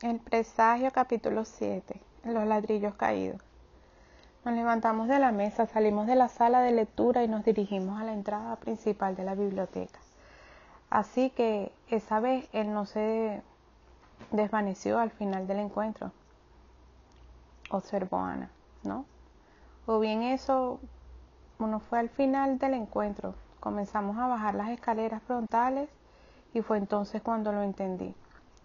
El presagio, capítulo 7. Los ladrillos caídos. Nos levantamos de la mesa, salimos de la sala de lectura y nos dirigimos a la entrada principal de la biblioteca. Así que esa vez él no se desvaneció al final del encuentro, observó Ana, ¿no? O bien eso, uno fue al final del encuentro. Comenzamos a bajar las escaleras frontales y fue entonces cuando lo entendí.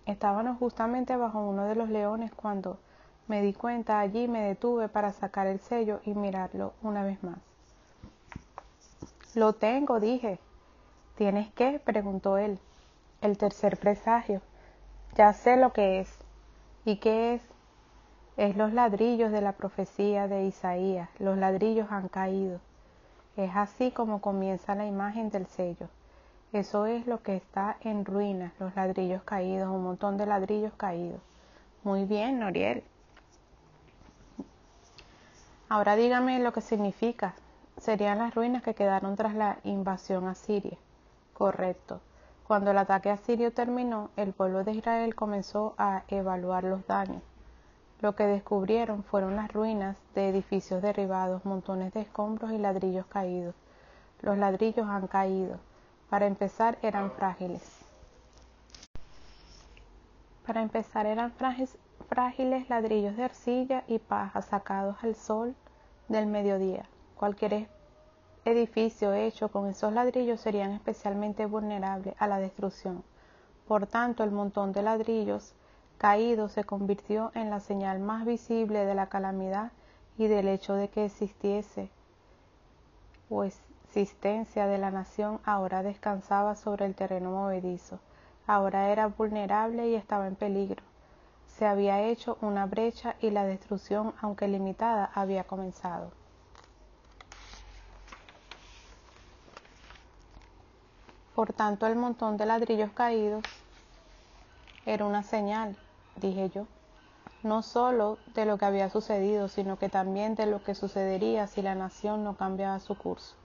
Estábamos justamente bajo uno de los leones cuando me di cuenta. Allí me detuve para sacar el sello y mirarlo una vez más. Lo tengo, dije. ¿Tienes qué?, preguntó él. El tercer presagio. Ya sé lo que es. ¿Y qué es? Es los ladrillos de la profecía de Isaías. Los ladrillos han caído. Es así como comienza la imagen del sello. Eso es lo que está en ruinas, los ladrillos caídos, un montón de ladrillos caídos. Muy bien, Noriel. Ahora dígame lo que significa. Serían las ruinas que quedaron tras la invasión asiria. Correcto. Cuando el ataque asirio terminó, el pueblo de Israel comenzó a evaluar los daños. Lo que descubrieron fueron las ruinas de edificios derribados, montones de escombros y ladrillos caídos. Los ladrillos han caído. Para empezar eran frágiles. Frágiles ladrillos de arcilla y paja sacados al sol del mediodía. Cualquier edificio hecho con esos ladrillos serían especialmente vulnerables a la destrucción. Por tanto, el montón de ladrillos caídos se convirtió en la señal más visible de la calamidad y del hecho de que existiese o existencia de la nación ahora descansaba sobre el terreno movedizo. Ahora era vulnerable y estaba en peligro. Se había hecho una brecha y la destrucción, aunque limitada, había comenzado. Por tanto, el montón de ladrillos caídos era una señal, dije yo, no solo de lo que había sucedido, sino que también de lo que sucedería si la nación no cambiaba su curso.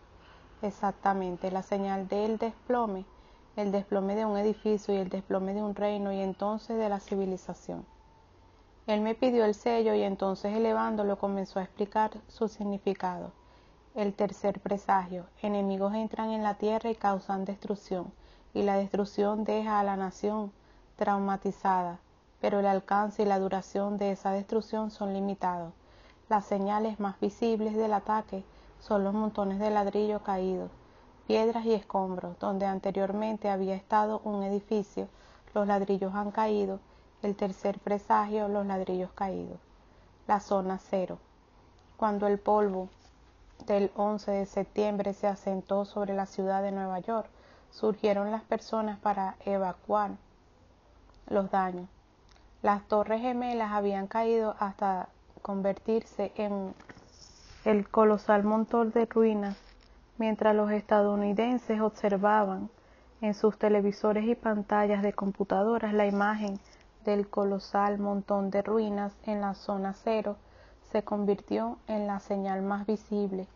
Exactamente, la señal del desplome, el desplome de un edificio y el desplome de un reino y entonces de la civilización. Él me pidió el sello y entonces elevándolo comenzó a explicar su significado. El tercer presagio. Enemigos entran en la tierra y causan destrucción, y la destrucción deja a la nación traumatizada, pero el alcance y la duración de esa destrucción son limitados. Las señales más visibles del ataque son los montones de ladrillo caídos, piedras y escombros. Donde anteriormente había estado un edificio, los ladrillos han caído. El tercer presagio, los ladrillos caídos. La zona cero. Cuando el polvo del 11 de septiembre se asentó sobre la ciudad de Nueva York, surgieron las personas para evacuar los daños. Las torres gemelas habían caído hasta convertirse en el colosal montón de ruinas, mientras los estadounidenses observaban en sus televisores y pantallas de computadoras la imagen del colosal montón de ruinas en la zona cero se convirtió en la señal más visible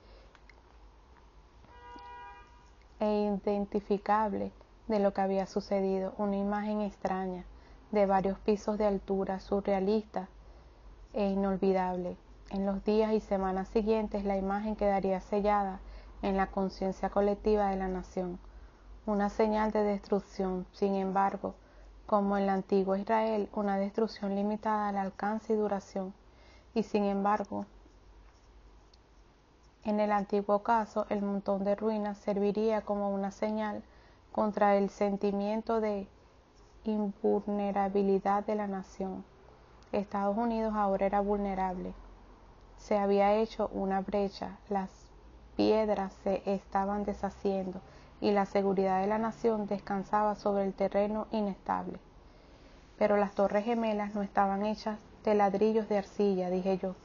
e identificable de lo que había sucedido, una imagen extraña, de varios pisos de altura, surrealista e inolvidable. En los días y semanas siguientes la imagen quedaría sellada en la conciencia colectiva de la nación, una señal de destrucción. Sin embargo, como en el antiguo Israel, una destrucción limitada al alcance y duración, y sin embargo, en el antiguo caso, el montón de ruinas serviría como una señal contra el sentimiento de invulnerabilidad de la nación. Estados Unidos ahora era vulnerable. Se había hecho una brecha, las piedras se estaban deshaciendo y la seguridad de la nación descansaba sobre el terreno inestable. Pero las torres gemelas no estaban hechas de ladrillos de arcilla, dije yo.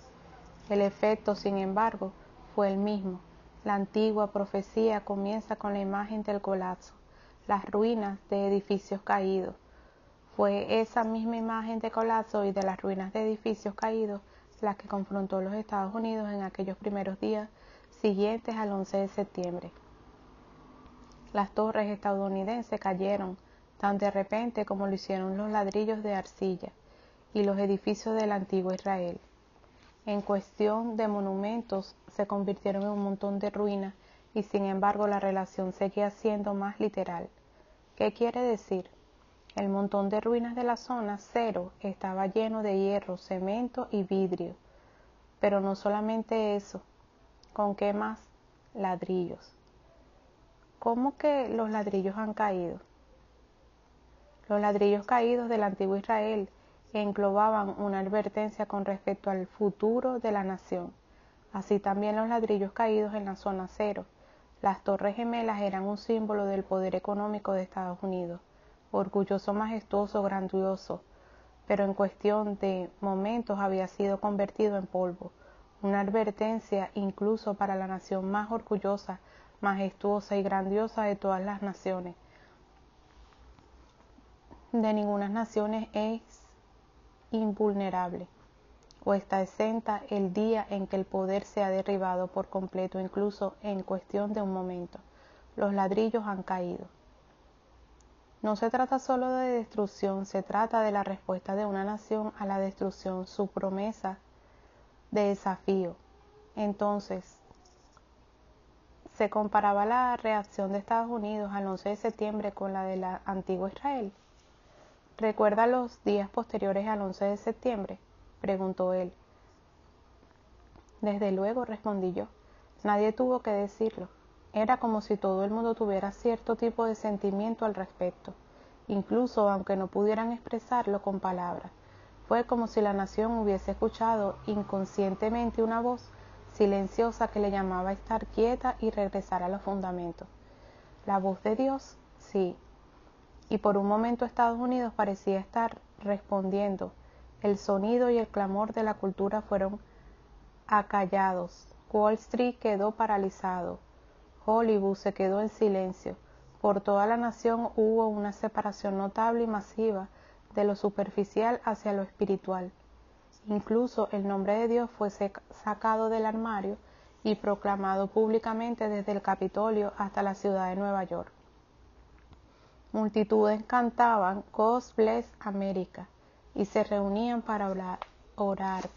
El efecto, sin embargo, fue el mismo. La antigua profecía comienza con la imagen del colapso, las ruinas de edificios caídos. Fue esa misma imagen de colapso y de las ruinas de edificios caídos la que confrontó los Estados Unidos en aquellos primeros días siguientes al 11 de septiembre. Las torres estadounidenses cayeron tan de repente como lo hicieron los ladrillos de arcilla. y los edificios del antiguo Israel. En cuestión de monumentos, se convirtieron en un montón de ruinas y sin embargo la relación seguía siendo más literal. ¿Qué quiere decir? El montón de ruinas de la zona cero estaba lleno de hierro, cemento y vidrio. Pero no solamente eso. ¿Con qué más? Ladrillos. ¿Cómo que los ladrillos han caído? Los ladrillos caídos del antiguo Israel englobaban una advertencia con respecto al futuro de la nación. Así también los ladrillos caídos en la zona cero. Las Torres Gemelas eran un símbolo del poder económico de Estados Unidos, orgulloso, majestuoso, grandioso, pero en cuestión de momentos había sido convertido en polvo, una advertencia incluso para la nación más orgullosa, majestuosa y grandiosa de todas las naciones. De ninguna nación es invulnerable o está exenta el día en que el poder sea derribado por completo, incluso en cuestión de un momento. Los ladrillos han caído. No se trata solo de destrucción, se trata de la respuesta de una nación a la destrucción, su promesa de desafío. Entonces, se comparaba la reacción de Estados Unidos al 11 de septiembre con la de la antigua Israel. ¿Recuerda los días posteriores al 11 de septiembre? Preguntó él. Desde luego, respondí yo. Nadie tuvo que decirlo. Era como si todo el mundo tuviera cierto tipo de sentimiento al respecto, incluso aunque no pudieran expresarlo con palabras. Fue como si la nación hubiese escuchado inconscientemente una voz silenciosa que le llamaba a estar quieta y regresar a los fundamentos. ¿La voz de Dios? Sí. Y por un momento Estados Unidos parecía estar respondiendo. El sonido y el clamor de la cultura fueron acallados. Wall Street quedó paralizado. Hollywood se quedó en silencio. Por toda la nación hubo una separación notable y masiva de lo superficial hacia lo espiritual. Incluso el nombre de Dios fue sacado del armario y proclamado públicamente desde el Capitolio hasta la ciudad de Nueva York. Multitudes cantaban God Bless America y se reunían para orar.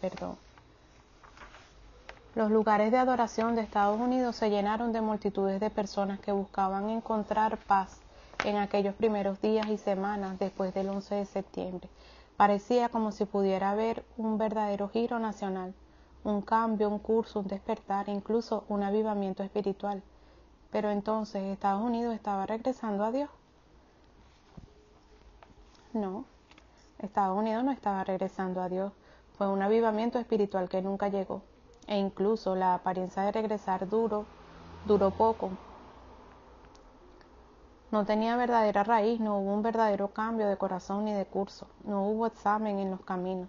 Los lugares de adoración de Estados Unidos se llenaron de multitudes de personas que buscaban encontrar paz en aquellos primeros días y semanas después del 11 de septiembre. Parecía como si pudiera haber un verdadero giro nacional, un cambio, un curso, un despertar, incluso un avivamiento espiritual. Pero entonces, ¿Estados Unidos estaba regresando a Dios? No, Estados Unidos no estaba regresando a Dios. Fue un avivamiento espiritual que nunca llegó. E incluso la apariencia de regresar duró poco. No tenía verdadera raíz, no hubo un verdadero cambio de corazón ni de curso, no hubo examen en los caminos,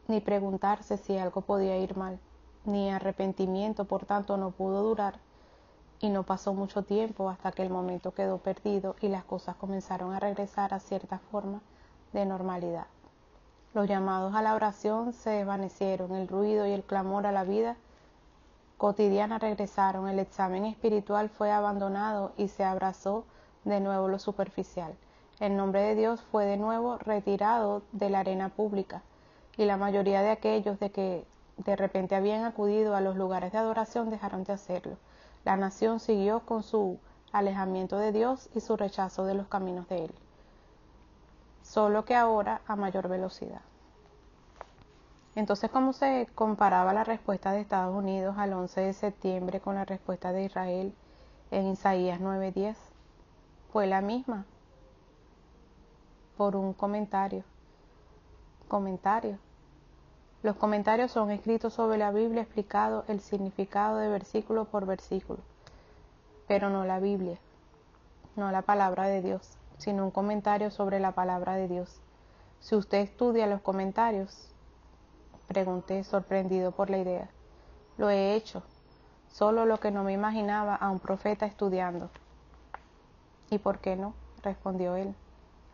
ni preguntarse si algo podía ir mal, ni arrepentimiento, por tanto no pudo durar, y no pasó mucho tiempo hasta que el momento quedó perdido y las cosas comenzaron a regresar a cierta forma de normalidad. Los llamados a la oración se desvanecieron, el ruido y el clamor a la vida cotidiana regresaron, el examen espiritual fue abandonado y se abrazó de nuevo lo superficial. El nombre de Dios fue de nuevo retirado de la arena pública y la mayoría de aquellos de que de repente habían acudido a los lugares de adoración dejaron de hacerlo. La nación siguió con su alejamiento de Dios y su rechazo de los caminos de Él, solo que ahora a mayor velocidad. Entonces, ¿cómo se comparaba la respuesta de Estados Unidos al 11 de septiembre con la respuesta de Israel en Isaías 9:10? Fue la misma, por un comentario. Los comentarios son escritos sobre la Biblia explicado el significado de versículo por versículo, pero no la Biblia, no la palabra de Dios, sino un comentario sobre la palabra de Dios. Si usted estudia los comentarios, pregunté, sorprendido por la idea. Lo he hecho, solo lo que no me imaginaba a un profeta estudiando. ¿Y por qué no?, respondió él.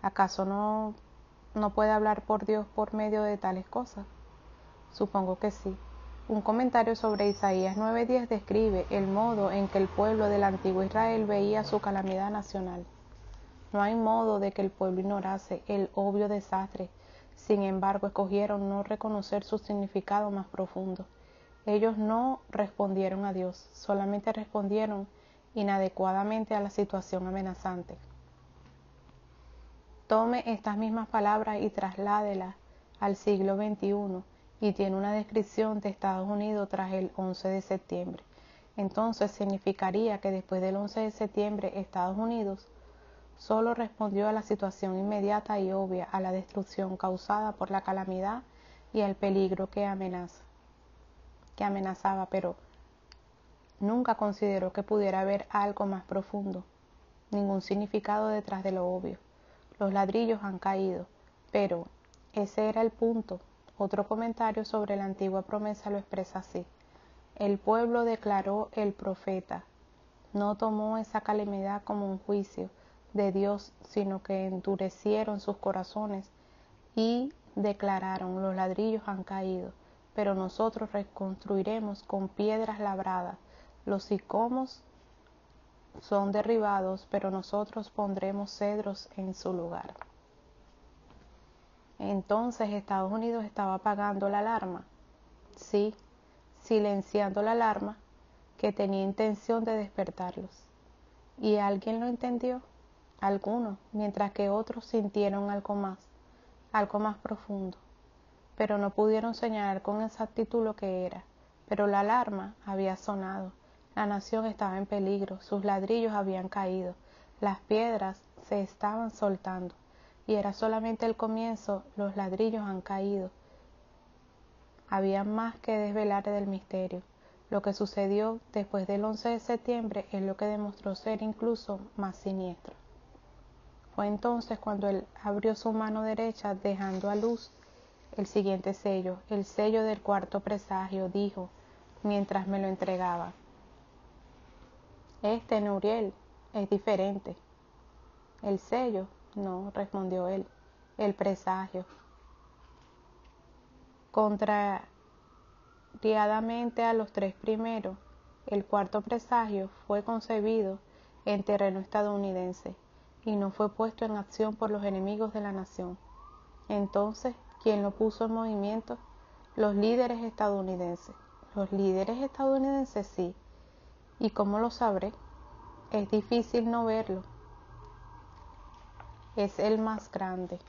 ¿Acaso no puede hablar por Dios por medio de tales cosas? Supongo que sí. Un comentario sobre Isaías 9:10 describe el modo en que el pueblo del antiguo Israel veía su calamidad nacional. No hay modo de que el pueblo ignorase el obvio desastre. Sin embargo, escogieron no reconocer su significado más profundo. Ellos no respondieron a Dios, solamente respondieron inadecuadamente a la situación amenazante. Tome estas mismas palabras y trasládelas al siglo XXI y tiene una descripción de Estados Unidos tras el 11 de septiembre. Entonces significaría que después del 11 de septiembre Estados Unidos solo respondió a la situación inmediata y obvia, a la destrucción causada por la calamidad y al peligro que amenazaba, pero nunca consideró que pudiera haber algo más profundo, ningún significado detrás de lo obvio. Los ladrillos han caído, pero ese era el punto. Otro comentario sobre la antigua promesa lo expresa así: el pueblo, declaró el profeta, no tomó esa calamidad como un juicio de Dios, sino que endurecieron sus corazones y declararon: los ladrillos han caído, pero nosotros reconstruiremos con piedras labradas. Los sicomos son derribados, pero nosotros pondremos cedros en su lugar. Entonces Estados Unidos estaba apagando la alarma. Sí, silenciando la alarma que tenía intención de despertarlos. ¿Y alguien lo entendió? Algunos, mientras que otros sintieron algo más profundo, pero no pudieron señalar con exactitud lo que era. Pero la alarma había sonado, la nación estaba en peligro, sus ladrillos habían caído, las piedras se estaban soltando, y era solamente el comienzo. Los ladrillos han caído. Había más que desvelar del misterio. Lo que sucedió después del 11 de septiembre es lo que demostró ser incluso más siniestro. Fue entonces cuando él abrió su mano derecha, dejando a luz el siguiente sello, el sello del cuarto presagio, dijo, mientras me lo entregaba. Nuriel, es diferente. ¿El sello? No, respondió él. El presagio. Contrariadamente a los tres primeros, el cuarto presagio fue concebido en terreno estadounidense y no fue puesto en acción por los enemigos de la nación. Entonces, ¿quién lo puso en movimiento? Los líderes estadounidenses. Los líderes estadounidenses, sí. ¿Y cómo lo sabré? Es difícil no verlo. Es el más grande.